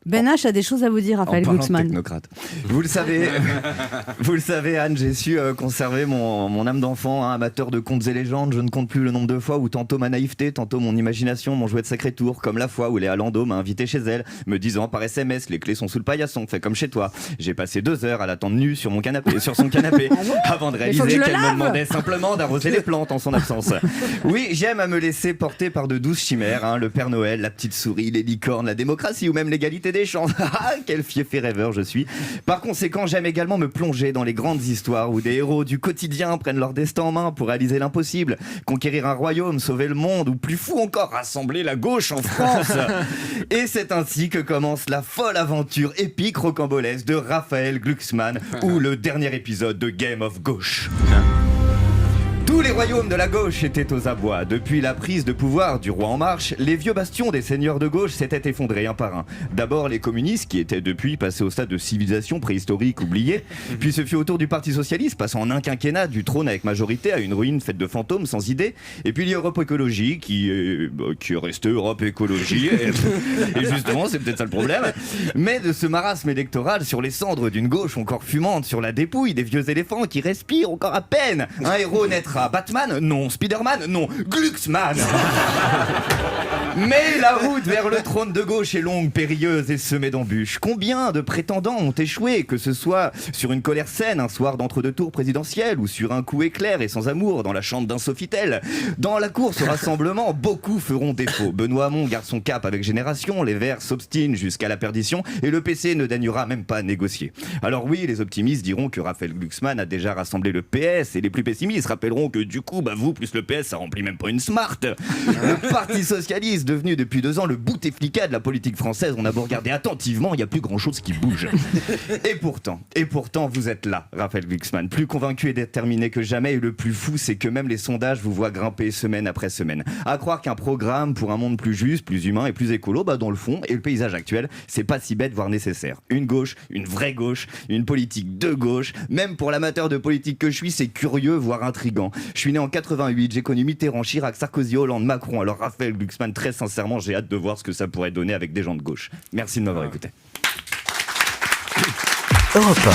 Ben H a des choses à vous dire, Raphaël parlant de Glucksmann. technocrate. Vous le savez, Anne, j'ai su conserver mon âme d'enfant, amateur de contes et légendes. Je ne compte plus le nombre de fois où tantôt ma naïveté, tantôt mon imagination m'ont joué de sacrés tours, comme la fois où Léa Landau m'a invité chez elle, me disant par SMS les clés sont sous le paillasson, fais comme chez toi. J'ai passé 2 heures à l'attendre nue sur son canapé, avant de réaliser qu'elle me demandait simplement d'arroser les plantes en son absence. Oui, j'aime à me laisser porter par de douces chimères, le Père Noël, la petite souris, les licornes, la démocratie ou même l'égalité des chances. Ah, quel fiefé rêveur je suis. Par conséquent, j'aime également me plonger dans les grandes histoires où des héros du quotidien prennent leur destin en main pour réaliser l'impossible, conquérir un royaume, sauver le monde ou plus fou encore, rassembler la gauche en France. Et c'est ainsi que commence la folle aventure épique rocambolesque de Raphaël Glucksmann ou le dernier épisode de Game of Gauche. Tous les royaumes de la gauche étaient aux abois. Depuis la prise de pouvoir du roi En Marche, les vieux bastions des seigneurs de gauche s'étaient effondrés un par un. D'abord les communistes, qui étaient depuis passés au stade de civilisation préhistorique oubliée, puis ce fut au tour du Parti Socialiste, passant en un quinquennat du trône avec majorité à une ruine faite de fantômes sans idée, et puis l'Europe Écologie, qui est restée Europe Écologie, et justement c'est peut-être ça le problème, mais de ce marasme électoral sur les cendres d'une gauche encore fumante, sur la dépouille des vieux éléphants qui respirent encore à peine, un héros naîtra. Batman? Non. Spider-Man? Non. Glucksmann. Mais la route vers le trône de gauche est longue, périlleuse et semée d'embûches. Combien de prétendants ont échoué, que ce soit sur une colère saine, un soir d'entre-deux tours présidentiels, ou sur un coup éclair et sans amour dans la chambre d'un Sofitel. Dans la course au rassemblement, beaucoup feront défaut. Benoît Hamon garde son cap avec Génération, les Verts s'obstinent jusqu'à la perdition, et le PC ne daignera même pas négocier. Alors oui, les optimistes diront que Raphaël Glucksmann a déjà rassemblé le PS, et les plus pessimistes rappelleront que du coup, vous plus le PS, ça remplit même pas une Smart. Le Parti Socialiste, devenu depuis 2 ans le bouteflika de la politique française, on a beau regarder attentivement, il n'y a plus grand chose qui bouge. Et pourtant, vous êtes là, Raphaël Glucksmann, plus convaincu et déterminé que jamais, et le plus fou, c'est que même les sondages vous voient grimper semaine après semaine. À croire qu'un programme pour un monde plus juste, plus humain et plus écolo, dans le fond, et le paysage actuel, c'est pas si bête, voire nécessaire. Une gauche, une vraie gauche, une politique de gauche, même pour l'amateur de politique que je suis, c'est curieux, voire intriguant. Je suis né en 88, j'ai connu Mitterrand, Chirac, Sarkozy, Hollande, Macron. Alors Raphaël Glucksmann, très sincèrement, j'ai hâte de voir ce que ça pourrait donner avec des gens de gauche. Merci de m'avoir écouté. Europe 1.